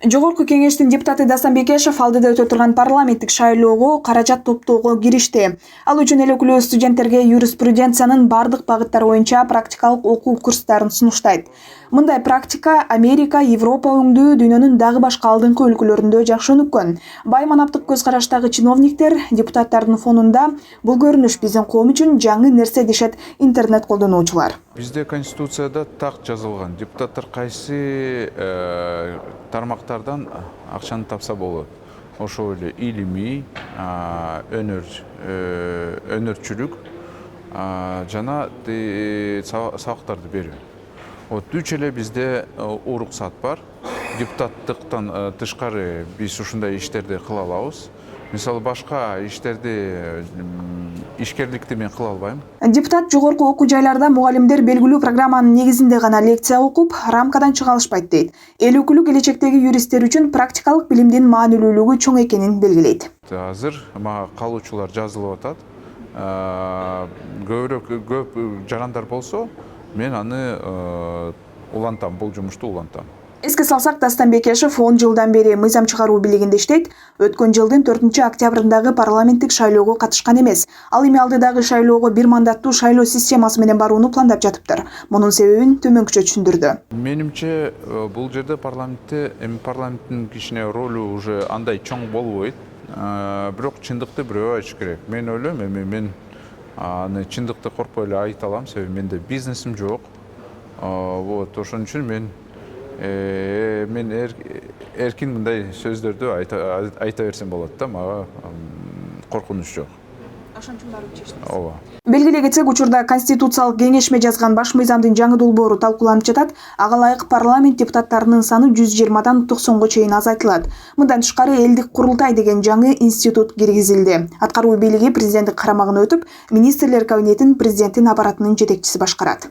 Жогорку кеңештин депутаты Дастан Бекешев алдыда өтө турган парламенттик шайлоого каражат топтоого киришти. Ал үчүн эл өкүлү студенттерге юриспруденциянын бардык багыттары боюнча практикалык окуу курстарын сунуштайт. Мындай практика Америка, Европа өңдүү дүйнөнүн дагы башка алдыңкы өлкөлөрүндө жакшы өнүккөн. Бай манаптык көз караштагы чиновниктер депутаттардын фонунда бул көрүнүш биздин коом үчүн жаңы нерсе дешет интернет колдонуучулар. Бизде конституцияда так жазылган. Депутаттар кайсы тармактардан акчаны тапса болот. Ошол эле илимий, өнөрчүлүк жана сабактарды берүү. Үч эле бизде уруксат бар. Депутаттыктан тышкары биз ушундай иштерди кыла алабыз. Мисалы башка иштерди ишкерликти мен кыла албайм. Депутат жогорку окуу жайларда мугалимдер белгилүү программанын негизинде гана лекция окуп, рамкадан чыга алышпайт дейт. Эл өкүлү келечектеги юристтер үчүн практикалык билимдин маанилүүлүгү чоң экенин белгилейт. Азыр мага калуучулар жазылып атат. Көп жарандар болсо, мен аны улантам, бул жумушту улантам. Эске салсак, Дастан Бекешев 10 жылдан бери мыйзам чыгаруу бийлигинде иштейт. Өткөн жылдын 4-октябрындагы парламенттик шайлоого катышкан эмес. Ал эми алдыдагы шайлоого бир мандаттуу шайлоо системасы менен барууну пландап жатыптыр. Мунун себебин төмөнкүчө түшүндүрдү. Менимче, бул жерде парламенттин кичине ролу уже андай чоң болбойт. Бирок чындыкты бирөө айтыш керек. Мен ойлойм, мен аны чындыкты коркпой эле айта алам, себеби менде бизнесим жок. Вот, ошон үчүн мен эркин мындай сөздөрдү айта берсем болот да, мага коркунуч жок. Ошон үчүн барып чечтиңиз. Ооба. Белгилей кетсек, учурда конституциялык кеңешме жазган баш мыйзамдын жаңы долбоору талкууланып жатат. Ага ылайык парламент депутаттарынын саны 120дан 90го чейин азайтылат. Мындан тышкары элдик курултай деген жаңы институт киргизилди. Аткаруу бийлиги президенттик карамагына өтүп, министрлер кабинетин президенттин аппаратынын жетекчиси башкарат.